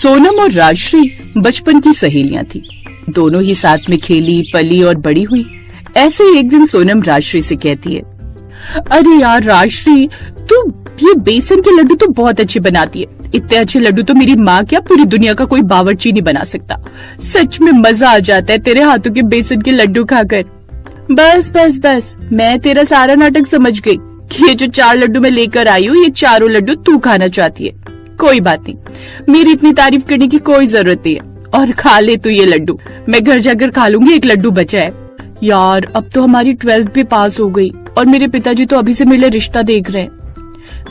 सोनम और राजश्री बचपन की सहेलियां थी। दोनों ही साथ में खेली, पली और बड़ी हुई। ऐसे ही एक दिन सोनम राजश्री से कहती है, अरे यार राजश्री, तू ये बेसन के लड्डू तो बहुत अच्छे बनाती है। इतने अच्छे लड्डू तो मेरी माँ क्या पूरी दुनिया का कोई बावर्ची नहीं बना सकता। सच में मजा आ जाता है तेरे हाथों के बेसन के लड्डू खाकर। बस बस बस, मैं तेरा सारा नाटक समझ गई कि ये जो 4 लड्डू मैं लेकर आई हूँ, ये चारों लड्डू तू खाना चाहती है। कोई बात नहीं, मेरी इतनी तारीफ करने की कोई जरूरत नहीं है। और खा ले तू ये लड्डू, मैं घर जाकर खा लूंगी, एक लड्डू बचा है। यार अब तो हमारी 12th भी पास हो गई और मेरे पिताजी तो अभी से मेरे लिए रिश्ता देख रहे हैं।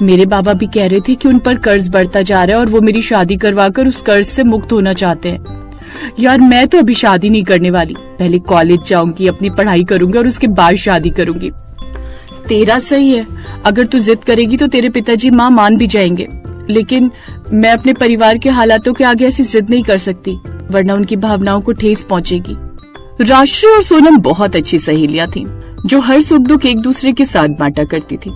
मेरे बाबा भी कह रहे थे कि उन पर कर्ज बढ़ता जा रहा है और वो मेरी शादी करवाकर उस कर्ज से मुक्त होना चाहते हैं। यार मैं तो अभी शादी नहीं करने वाली, पहले कॉलेज जाऊंगी, अपनी पढ़ाई करूंगी और उसके बाद शादी करूंगी। तेरा सही है, अगर तू जिद करेगी तो तेरे पिताजी माँ मान भी जाएंगे, लेकिन मैं अपने परिवार के हालातों के आगे ऐसी जिद नहीं कर सकती, वरना उनकी भावनाओं को ठेस पहुंचेगी। राजश्री और सोनम बहुत अच्छी सहेलियां थीं, जो हर सुख दुख एक दूसरे के साथ बांटा करती थी।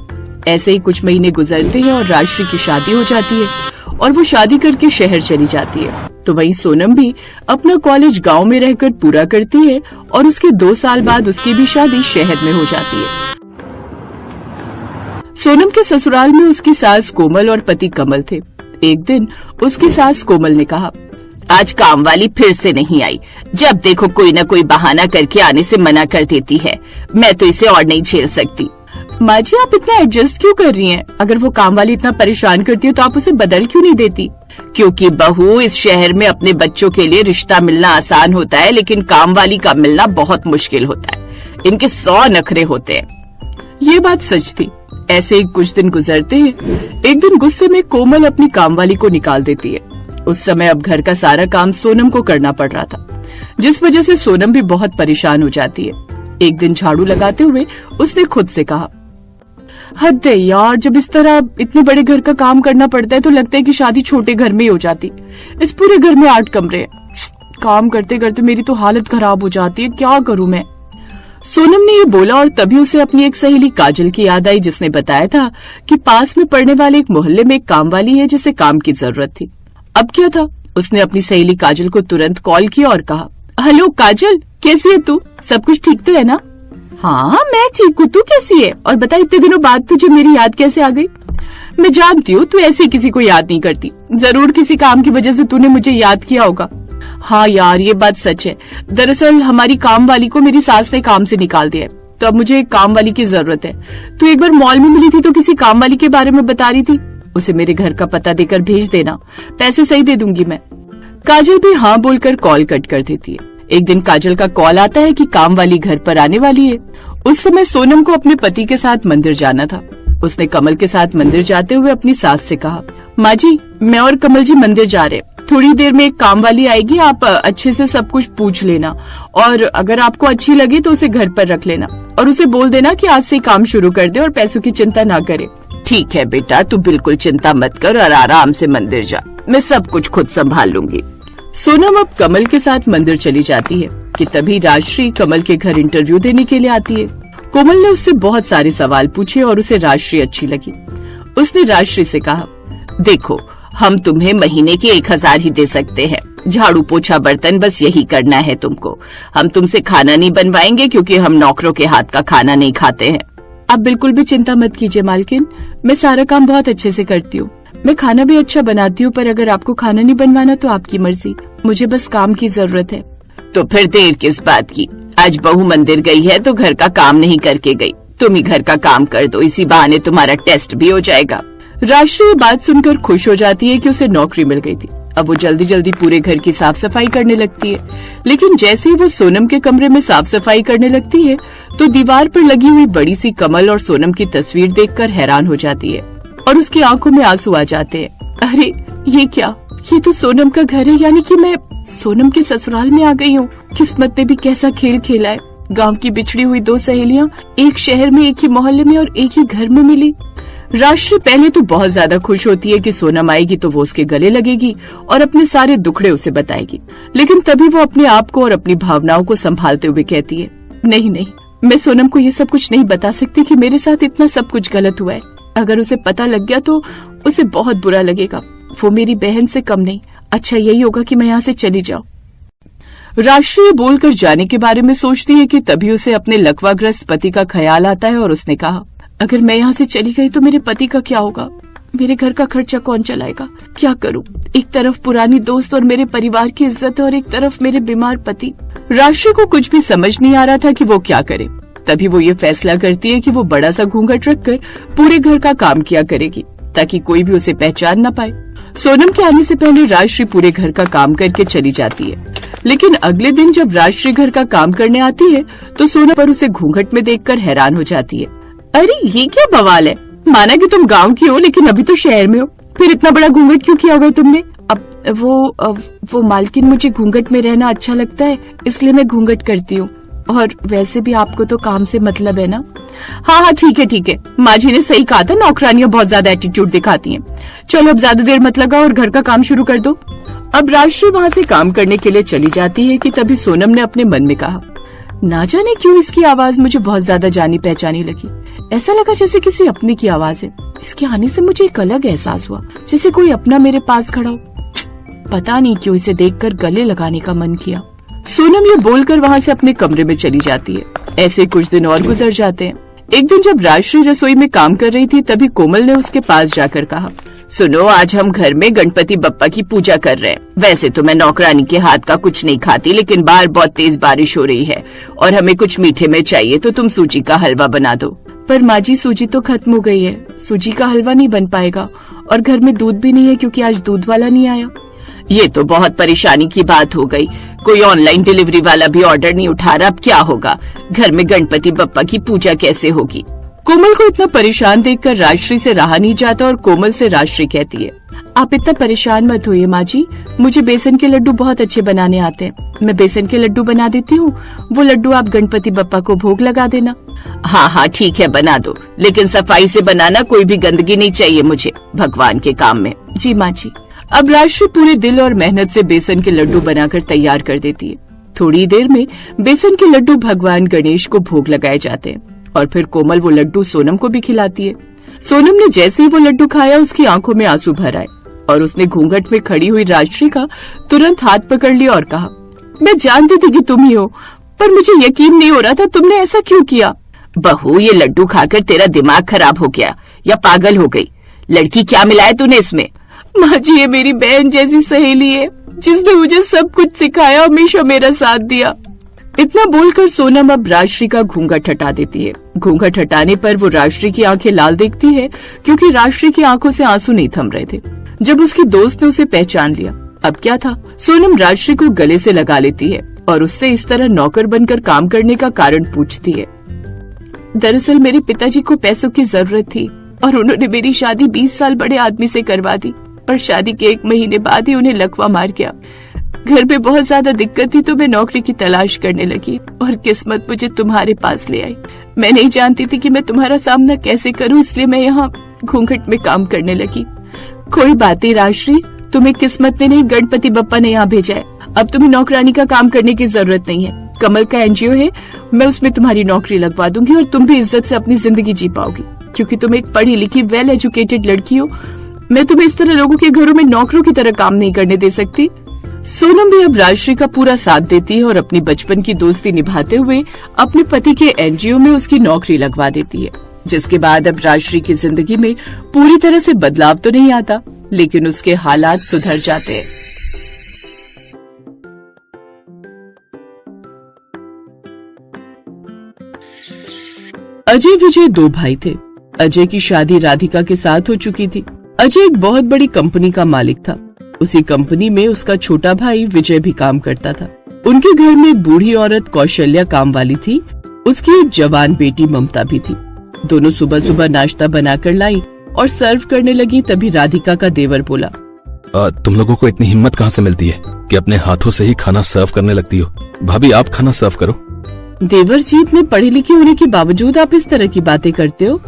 ऐसे ही कुछ महीने गुजरते हैं और राजश्री की शादी हो जाती है और वो शादी करके शहर चली जाती है। तो वहीं सोनम भी अपना कॉलेज गांव में रहकर पूरा करती है और उसके 2 साल बाद उसकी भी शादी शहर में हो जाती है। सोनम के ससुराल में उसकी सास कोमल और पति कमल थे। एक दिन उसकी सास कोमल ने कहा, आज काम वाली फिर से नहीं आई। जब देखो कोई न कोई बहाना करके आने से मना कर देती है। मैं तो इसे और नहीं झेल सकती। माँ जी, आप इतना एडजस्ट क्यों कर रही हैं? अगर वो काम वाली इतना परेशान करती है तो आप उसे बदल क्यों नहीं देती? क्योंकि बहू, इस शहर में अपने बच्चों के लिए रिश्ता मिलना आसान होता है, लेकिन काम वाली का मिलना बहुत मुश्किल होता है। इनके 100 नखरे होते हैं। ये बात सच थी। ऐसे ही कुछ दिन गुजरते हैं। एक दिन गुस्से में कोमल अपनी कामवाली को निकाल देती है। उस समय अब घर का सारा काम सोनम को करना पड़ रहा था, जिस वजह से सोनम भी बहुत परेशान हो जाती है। एक दिन झाड़ू लगाते हुए उसने खुद से कहा, हद है यार, जब इस तरह इतने बड़े घर का काम करना पड़ता है तो लगता है कि शादी छोटे घर में ही हो जाती। इस पूरे घर में 8 कमरे हैं। काम करते करते मेरी तो हालत खराब हो जाती है, क्या करूं मैं? सोनम ने ये बोला और तभी उसे अपनी एक सहेली काजल की याद आई, जिसने बताया था कि पास में पड़ने वाले एक मोहल्ले में एक काम वाली है जिसे काम की जरूरत थी। अब क्या था, उसने अपनी सहेली काजल को तुरंत कॉल किया और कहा, हेलो काजल, कैसी है तू? सब कुछ ठीक तो है ना? हाँ मैं ठीक हूँ, तू कैसी है? और बता, इतने दिनों बाद तुझे मेरी याद कैसे आ गई? मैं जानती हूँ तू ऐसे किसी को याद नहीं करती, जरूर किसी काम की वजह से तूने मुझे याद किया होगा। हाँ यार, ये बात सच है। दरअसल हमारी काम वाली को मेरी सास ने काम से निकाल दिया है, तो अब मुझे काम वाली की जरूरत है। तू एक बार मॉल में मिली थी तो किसी काम वाली के बारे में बता रही थी, उसे मेरे घर का पता देकर भेज देना, पैसे सही दे दूंगी मैं। काजल भी हाँ बोलकर कॉल कट कर देती है। एक दिन काजल का कॉल आता है कि काम वाली घर पर आने वाली है। उस समय सोनम को अपने पति के साथ मंदिर जाना था। उसने कमल के साथ मंदिर जाते हुए अपनी सास से कहा, माँ जी, मैं और कमल जी मंदिर जा रहे, थोड़ी देर में एक काम वाली आएगी, आप अच्छे से सब कुछ पूछ लेना और अगर आपको अच्छी लगे तो उसे घर पर रख लेना और उसे बोल देना कि आज से काम शुरू कर दे और पैसों की चिंता ना करे। ठीक है बेटा, तू बिल्कुल चिंता मत कर और आराम से मंदिर जा, मैं सब कुछ खुद संभाल लूंगी। सोनम अब कमल के साथ मंदिर चली जाती है कि तभी राजश्री कमल के घर इंटरव्यू देने के लिए आती है। कोमल ने उससे बहुत सारे सवाल पूछे और उसे राजश्री अच्छी लगी। उसने राजश्री से कहा, देखो, हम तुम्हें महीने के 1000 ही दे सकते हैं। झाड़ू पोछा बर्तन बस यही करना है तुमको। हम तुमसे खाना नहीं बनवाएंगे क्योंकि हम नौकरों के हाथ का खाना नहीं खाते हैं। आप बिल्कुल भी चिंता मत कीजिए मालकिन, मैं सारा काम बहुत अच्छे से करती हूँ। मैं खाना भी अच्छा बनाती हूँ, पर अगर आपको खाना नहीं बनवाना तो आपकी मर्जी, मुझे बस काम की जरूरत है। तो फिर देर किस बात की? आज बहू मंदिर गई है तो घर का काम नहीं करके गई, तुम ही घर का काम कर दो, इसी बहाने तुम्हारा टेस्ट भी हो जाएगा। राजश्री बात सुनकर खुश हो जाती है कि उसे नौकरी मिल गई थी। अब वो जल्दी जल्दी पूरे घर की साफ सफाई करने लगती है। लेकिन जैसे ही वो सोनम के कमरे में साफ सफाई करने लगती है तो दीवार पर लगी हुई बड़ी सी कमल और सोनम की तस्वीर देखकर हैरान हो जाती है और उसकी आंखों में आंसू आ जाते हैं। अरे ये क्या, ये तो सोनम का घर है, यानी कि मैं सोनम के ससुराल में आ गई हूँ। किस्मत ने भी कैसा खेल खेला है। गांव की बिछड़ी हुई 2 सहेलियां एक शहर में, एक ही मोहल्ले में और एक ही घर में मिली। राजश्री पहले तो बहुत ज्यादा खुश होती है कि सोनम आएगी तो वो उसके गले लगेगी और अपने सारे दुखड़े उसे बताएगी, लेकिन तभी वो अपने आप को और अपनी भावनाओं को संभालते हुए कहती है, नहीं नहीं, मैं सोनम को ये सब कुछ नहीं बता सकती कि मेरे साथ इतना सब कुछ गलत हुआ है। अगर उसे पता लग गया तो उसे बहुत बुरा लगेगा। वो मेरी बहन से कम नहीं। अच्छा यही होगा कि मैं यहाँ से चली जाऊं। राष्ट्रीय बोलकर जाने के बारे में सोचती है कि तभी उसे अपने लकवाग्रस्त पति का ख्याल आता है और उसने कहा, अगर मैं यहाँ से चली गई तो मेरे पति का क्या होगा? मेरे घर का खर्चा कौन चलाएगा? क्या करूं? एक तरफ पुरानी दोस्त और मेरे परिवार की इज्जत और एक तरफ मेरे बीमार पति। राष्ट्रीय को कुछ भी समझ नहीं आ रहा था कि वो क्या करे। तभी वो ये फैसला करती है कि वो बड़ा सा घूंघट रखकर पूरे घर का काम किया करेगी ताकि कोई भी उसे पहचान न पाए। सोनम के आने से पहले राष्ट्रीय पूरे घर का काम करके चली जाती है, लेकिन अगले दिन जब राष्ट्रीय घर का काम करने आती है तो सोनम पर उसे घूंघट में देखकर हैरान हो जाती है। अरे ये क्या बवाल है? माना कि तुम गांव की हो लेकिन अभी तो शहर में हो, फिर इतना बड़ा घूंघट क्यों किया होगा तुमने? अब वो मालकिन, मुझे घूंघट में रहना अच्छा लगता है इसलिए मैं घूंघट करती हूँ, और वैसे भी आपको तो काम से मतलब है ना। हाँ ठीक है, माँ जी ने सही कहा था, नौकरानियां बहुत ज्यादा एटीट्यूड दिखाती हैं। चलो अब ज्यादा देर मत लगाओ और घर का काम शुरू कर दो। अब राष्ट्रीय वहाँ से काम करने के लिए चली जाती है कि तभी सोनम ने अपने मन में कहा, ना जाने क्यों इसकी आवाज मुझे बहुत ज्यादा जानी पहचानी लगी। ऐसा लगा जैसे किसी अपने की आवाज है। इसके आने से मुझे एक अलग एहसास हुआ, जैसे कोई अपना मेरे पास खड़ा हो। पता नहीं क्यों इसे देखकर गले लगाने का मन किया। सोनम ये बोलकर वहाँ से अपने कमरे में चली जाती है। ऐसे कुछ दिन और गुजर जाते हैं। एक दिन जब राष्ट्रीय रसोई में काम कर रही थी तभी कोमल ने उसके पास जाकर कहा, सुनो, आज हम घर में गणपति बप्पा की पूजा कर रहे हैं। वैसे तो मैं नौकरानी के हाथ का कुछ नहीं खाती, लेकिन बाहर बहुत तेज बारिश हो रही है और हमें कुछ मीठे में चाहिए, तो तुम सूजी का हलवा बना दो। पर माँ जी, सूजी तो खत्म हो गई है, सूजी का हलवा नहीं बन पाएगा, और घर में दूध भी नहीं है क्योंकि आज दूध वाला नहीं आया। ये तो बहुत परेशानी की बात हो गई। कोई ऑनलाइन डिलीवरी वाला भी ऑर्डर नहीं उठा रहा, अब क्या होगा? घर में गणपति बप्पा की पूजा कैसे होगी? कोमल को इतना परेशान देखकर राष्ट्रीय से रहा नहीं जाता और कोमल से राष्ट्रीय कहती है, आप इतना परेशान मत होइए माँ जी, मुझे बेसन के लड्डू बहुत अच्छे बनाने आते हैं। मैं बेसन के लड्डू बना देती हूँ, वो लड्डू आप गणपति बप्पा को भोग लगा देना। हाँ ठीक है, बना दो, लेकिन सफाई से बनाना, कोई भी गंदगी नहीं चाहिए मुझे भगवान के काम में। जी माँ जी। अब राष्ट्रीय पूरे दिल और मेहनत से बेसन के लड्डू बनाकर तैयार कर देती है। थोड़ी देर में बेसन के लड्डू भगवान गणेश को भोग लगाए जाते हैं और फिर कोमल वो लड्डू सोनम को भी खिलाती है। सोनम ने जैसे ही वो लड्डू खाया उसकी आंखों में आंसू भर आए और उसने घूंघट में खड़ी हुई राष्ट्रीय का तुरंत हाथ पकड़ लिया और कहा, मैं जानती थी कि तुम ही हो, पर मुझे यकीन नहीं हो रहा था, तुमने ऐसा क्यों किया? बहू, ये लड्डू खाकर तेरा दिमाग खराब हो गया या पागल हो गई? लड़की क्या मिलाया तूने इसमें? माँ जी, ये मेरी बहन जैसी सहेली है जिसने मुझे सब कुछ सिखाया, हमेशा मेरा साथ दिया। इतना बोलकर सोनम अब राष्ट्रीय का घूंघट हटा देती है। घूंघट हटाने पर वो राष्ट्रीय की आंखें लाल दिखती है क्योंकि राष्ट्रीय की आंखों से आंसू नहीं थम रहे थे। जब उसकी दोस्त ने उसे पहचान लिया, अब क्या था? सोनम राष्ट्रीय को गले से लगा लेती है और उससे इस तरह नौकर बनकर काम करने का कारण पूछती है। दरअसल मेरे पिताजी को पैसों की जरूरत थी और उन्होंने मेरी शादी 20 साल बड़े आदमी से करवा दी, और शादी के 1 महीने बाद ही उन्हें लकवा मार गया। घर पे बहुत ज्यादा दिक्कत थी तो मैं नौकरी की तलाश करने लगी और किस्मत मुझे तुम्हारे पास ले आई। मैं नहीं जानती थी कि मैं तुम्हारा सामना कैसे करूं, इसलिए मैं यहाँ घूंघट में काम करने लगी। कोई बात नहीं राष्ट्रीय, तुम्हें किस्मत ने नहीं, गणपति बप्पा ने यहाँ भेजा है। अब तुम्हें नौकरानी का काम करने की जरूरत नहीं है। कमल का एनजीओ है, मैं उसमें तुम्हारी नौकरी लगवा दूंगी और तुम भी इज्जत से अपनी जिंदगी जी पाओगी, क्योंकि तुम एक पढ़ी लिखी वेल एजुकेटेड लड़की हो। मैं तुम्हें इस तरह लोगों के घरों में नौकरों की तरह काम नहीं करने दे सकती। सोनम भी अब राष्ट्रीय का पूरा साथ देती है और अपनी बचपन की दोस्ती निभाते हुए अपने पति के एनजीओ में उसकी नौकरी लगवा देती है, जिसके बाद अब राष्ट्रीय की जिंदगी में पूरी तरह से बदलाव तो नहीं आता, लेकिन उसके हालात सुधर जाते हैं। अजय विजय 2 भाई थे। अजय की शादी राधिका के साथ हो चुकी थी। अजय एक बहुत बड़ी कंपनी का मालिक था। उसी कंपनी में उसका छोटा भाई विजय भी काम करता था। उनके घर में एक बूढ़ी औरत कौशल्या काम वाली थी। उसकी एक जवान बेटी ममता भी थी। दोनों सुबह सुबह नाश्ता बनाकर लाई और सर्व करने लगी। तभी राधिका का देवर बोला, तुम लोगों को इतनी हिम्मत कहाँ से मिलती है कि अपने हाथों से ही खाना सर्व करने लगती हो? भाभी, आप खाना सर्व करो। देवर जी, इतने पढ़े लिखे होने के बावजूद आप इस तरह की बातें करते हो?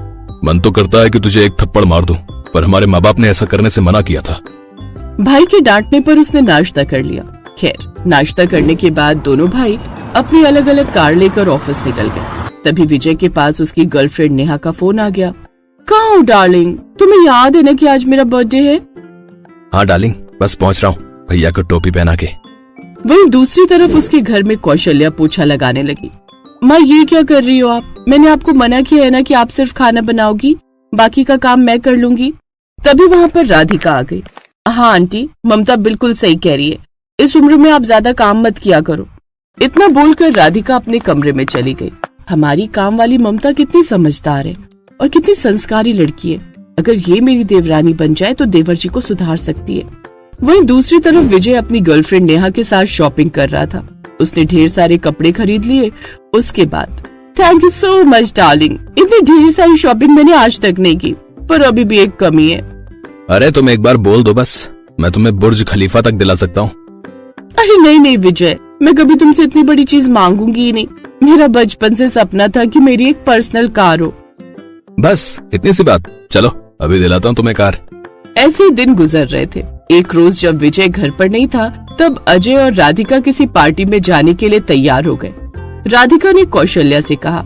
मन तो करता है कि तुझे एक थप्पड़ मार दूं, पर हमारे माँ बाप ने ऐसा करने से मना किया था। भाई के डांटने पर उसने नाश्ता कर लिया। खैर, नाश्ता करने के बाद दोनों भाई अपनी अलग अलग कार लेकर ऑफिस निकल गए। तभी विजय के पास उसकी गर्लफ्रेंड नेहा का फोन आ गया। कहाँ हो डार्लिंग, तुम्हें याद है ना कि आज मेरा बर्थडे है? हाँ डार्लिंग, बस पहुंच रहा हूँ भैया को टोपी पहना के। वहीं दूसरी तरफ उसके घर में कौशल्या पोछा लगाने लगी। माँ ये क्या कर रही हो आप? मैंने आपको मना किया है ना कि आप सिर्फ खाना बनाओगी, बाकी का काम मैं कर लूंगी। तभी वहाँ पर राधिका आ गई। हाँ आंटी, ममता बिल्कुल सही कह रही है, इस उम्र में आप ज्यादा काम मत किया करो। इतना बोलकर राधिका अपने कमरे में चली गई। हमारी काम वाली ममता कितनी समझदार है और कितनी संस्कारी लड़की है। अगर ये मेरी देवरानी बन जाए तो देवर जी को सुधार सकती है। वहीं दूसरी तरफ विजय अपनी गर्लफ्रेंड नेहा के साथ शॉपिंग कर रहा था। उसने ढेर सारे कपड़े खरीद लिए। उसके बाद thank you so much darling, इतनी ढेर सारी शॉपिंग मैंने आज तक नहीं की, पर अभी भी एक कमी है। अरे तुम एक बार बोल दो बस, मैं तुम्हें बुर्ज खलीफा तक दिला सकता हूँ। अरे नहीं नहीं विजय, मैं कभी तुमसे इतनी बड़ी चीज मांगूंगी ही नहीं। मेरा बचपन से सपना था कि मेरी एक पर्सनल कार हो। बस इतनी सी बात, चलो अभी दिलाता हूँ तुम्हें कार। ऐसे ही दिन गुजर रहे थे। एक रोज जब विजय घर पर नहीं था, तब अजय और राधिका किसी पार्टी में जाने के लिए तैयार हो गए। राधिका ने कौशल्या से कहा,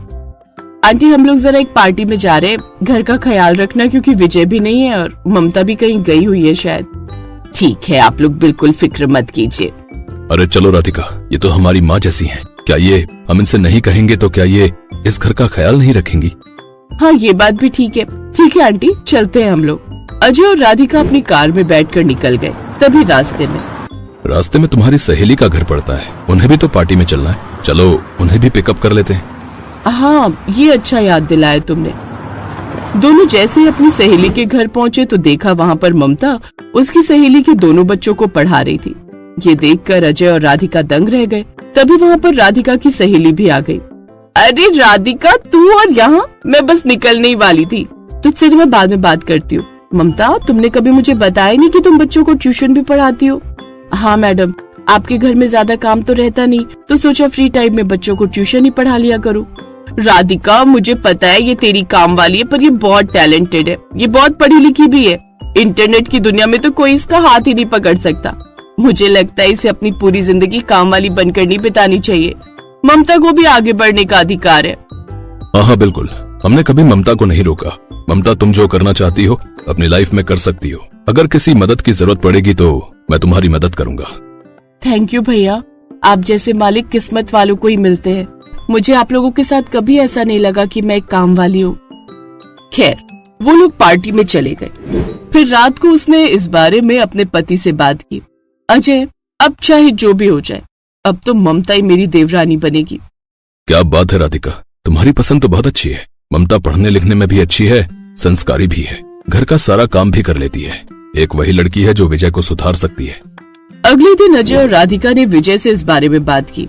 आंटी हम लोग जरा एक पार्टी में जा रहे हैं, घर का ख्याल रखना क्योंकि विजय भी नहीं है और ममता भी कहीं गई हुई है शायद। ठीक है, आप लोग बिल्कुल फिक्र मत कीजिए। अरे चलो राधिका, ये तो हमारी माँ जैसी हैं। क्या ये हम इनसे नहीं कहेंगे तो क्या ये इस घर का ख्याल नहीं रखेंगी? हाँ ये बात भी ठीक है। ठीक है आंटी, चलते हैं हम लोग। अजय और राधिका अपनी कार में बैठकर निकल गए। तभी रास्ते में तुम्हारी सहेली का घर पड़ता है, उन्हें भी तो पार्टी में चलना है। चलो उन्हें भी पिकअप कर लेते हैं। हाँ ये अच्छा याद दिलाया तुमने। दोनों जैसे ही अपनी सहेली के घर पहुँचे तो देखा वहाँ पर ममता उसकी सहेली के दोनों बच्चों को पढ़ा रही थी। ये देखकर अजय और राधिका दंग रह गए। तभी वहाँ पर राधिका की सहेली भी आ गई। अरे राधिका, तू और यहाँ? मैं बस निकलने ही वाली थी, तुझसे तो मैं बाद में बात करती हूँ। ममता, तुमने कभी मुझे बताया नहीं कि तुम बच्चों को ट्यूशन भी पढ़ाती हो। हाँ मैडम, आपके घर में ज्यादा काम तो रहता नहीं, तो सोचा फ्री टाइम में बच्चों को ट्यूशन ही पढ़ा लिया करूँ। राधिका, मुझे पता है ये तेरी काम वाली है, पर ये बहुत टैलेंटेड है, ये बहुत पढ़ी लिखी भी है। इंटरनेट की दुनिया में तो कोई इसका हाथ ही नहीं पकड़ सकता। मुझे लगता है इसे अपनी पूरी जिंदगी काम वाली बनकर नहीं बितानी चाहिए। ममता को भी आगे बढ़ने का अधिकार है। हाँ बिल्कुल, हमने कभी ममता को नहीं रोका। ममता, तुम जो करना चाहती हो अपनी लाइफ में कर सकती हो। अगर किसी मदद की जरूरत पड़ेगी तो मैं तुम्हारी मदद करूंगा। थैंक यू भैया, आप जैसे मालिक किस्मत वालों को ही मिलते हैं। मुझे आप लोगों के साथ कभी ऐसा नहीं लगा कि मैं एक काम वाली हूँ। खैर, वो लोग पार्टी में चले गए। फिर रात को उसने इस बारे में अपने पति से बात की। अजय, अब चाहे जो भी हो जाए, अब तो ममता ही मेरी देवरानी बनेगी। क्या बात है राधिका, तुम्हारी पसंद तो बहुत अच्छी है। ममता पढ़ने लिखने में भी अच्छी है, संस्कारी भी है, घर का सारा काम भी कर लेती है। एक वही लड़की है जो विजय को सुधार सकती है। अगले दिन अजय और राधिका ने विजय से इस बारे में बात की।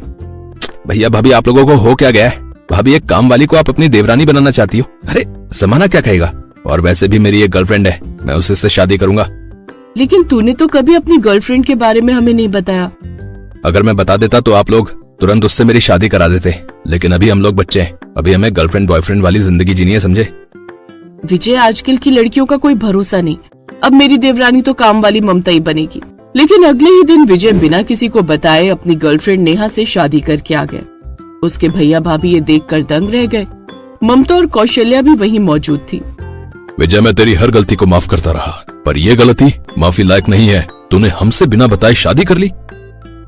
भैया भाभी, आप लोगों को हो क्या गया है? भाभी, एक काम वाली को आप अपनी देवरानी बनाना चाहती हो? अरे जमाना क्या कहेगा? और वैसे भी मेरी एक गर्लफ्रेंड है, मैं उसी से शादी करूंगा। लेकिन तूने तो कभी अपनी गर्लफ्रेंड के बारे में हमें नहीं बताया। अगर मैं बता देता तो आप लोग तुरंत उससे मेरी शादी करा देते, लेकिन अभी हम लोग बच्चे हैं, अभी हमें गर्लफ्रेंड बॉयफ्रेंड वाली जिंदगी जीनी है, समझे? विजय, आजकल की लड़कियों का कोई भरोसा नहीं। अब मेरी देवरानी तो काम वाली ममता ही बनेगी। लेकिन अगले ही दिन विजय बिना किसी को बताए अपनी गर्लफ्रेंड नेहा से शादी करके आ गए। उसके भैया भाभी ये देखकर दंग रह गए। ममता और कौशल्या भी वहीं मौजूद थी। विजय, मैं तेरी हर गलती को माफ करता रहा, पर ये गलती माफी लायक नहीं है। तूने हमसे बिना बताए शादी कर ली।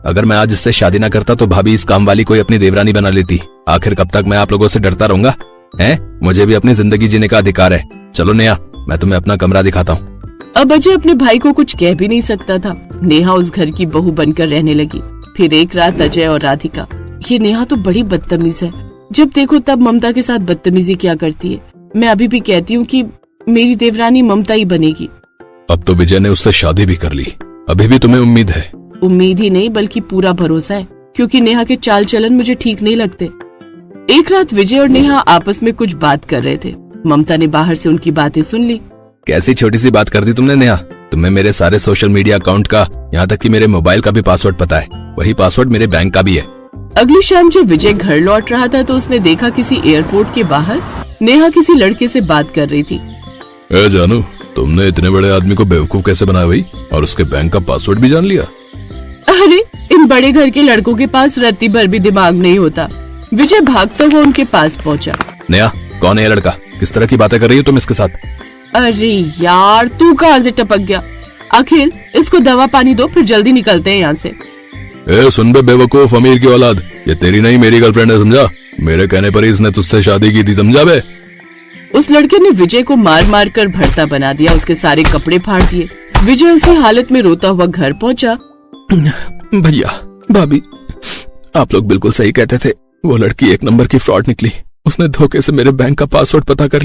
अगर मैं आज इससे शादी ना करता तो भाभी इस काम वाली को ही अपनी देवरानी बना लेती। आखिर कब तक मैं आप लोगों से डरता रहूंगा? हैं? मुझे भी अपनी जिंदगी जीने का अधिकार है। चलो नेहा, मैं तुम्हें अपना कमरा दिखाता हूँ। अब अजय अपने भाई को कुछ कह भी नहीं सकता था। नेहा उस घर की बहू बनकर रहने लगी। फिर एक रात अजय और राधिका, ये नेहा तो बड़ी बदतमीज है, जब देखो तब ममता के साथ बदतमीजी क्या करती है। मैं अभी भी कहती हूँ कि मेरी देवरानी ममता ही बनेगी। अब तो विजय ने उससे शादी भी कर ली, अभी भी तुम्हें उम्मीद है? उम्मीद ही नहीं बल्कि पूरा भरोसा है, क्योंकि नेहा के चाल चलन मुझे ठीक नहीं लगते। एक रात विजय और नेहा आपस में कुछ बात कर रहे थे। ममता ने बाहर से उनकी बातें सुन ली। कैसी छोटी सी बात कर दी तुमने नेहा? तुम्हें मेरे सारे सोशल मीडिया अकाउंट का, यहाँ तक कि मेरे मोबाइल का भी पासवर्ड पता है। वही पासवर्ड मेरे बैंक का भी है। अगली शाम जब विजय घर लौट रहा था तो उसने देखा किसी एयरपोर्ट के बाहर नेहा किसी लड़के से बात कर रही थी। ए जानू, तुमने इतने बड़े आदमी को बेवकूफ कैसे बनाया भाई, और उसके बैंक का पासवर्ड भी जान लिया? अरे इन बड़े घर के लड़कों के पास रत्ती भर भी दिमाग नहीं होता। विजय भागता हुआ उनके पास पहुंचा। नेहा, कौन है ये लड़का? किस तरह की बातें कर रही हो तुम इसके साथ? अरे यार, तू कहाँ से टपक गया? आखिर इसको दवा पानी दो, फिर जल्दी निकलते हैं यहाँ से। ए सुन बे बेवकूफ अमीर की औलाद, ये तेरी नहीं मेरी गर्लफ्रेंड है, समझा? मेरे कहने पर ही इसने तुझसे शादी की थी, समझा बे? उस लड़के ने विजय को मार मार कर भरता बना दिया, उसके सारे कपड़े फाड़ दिए। विजय उसी हालत में रोता हुआ घर पहुंचा। भैया भाभी, आप लोग बिल्कुल सही कहते थे, वो लड़की एक नंबर की फ्रॉड निकली। उसने धोखे से मेरे बैंक का पासवर्ड पता कर लिया।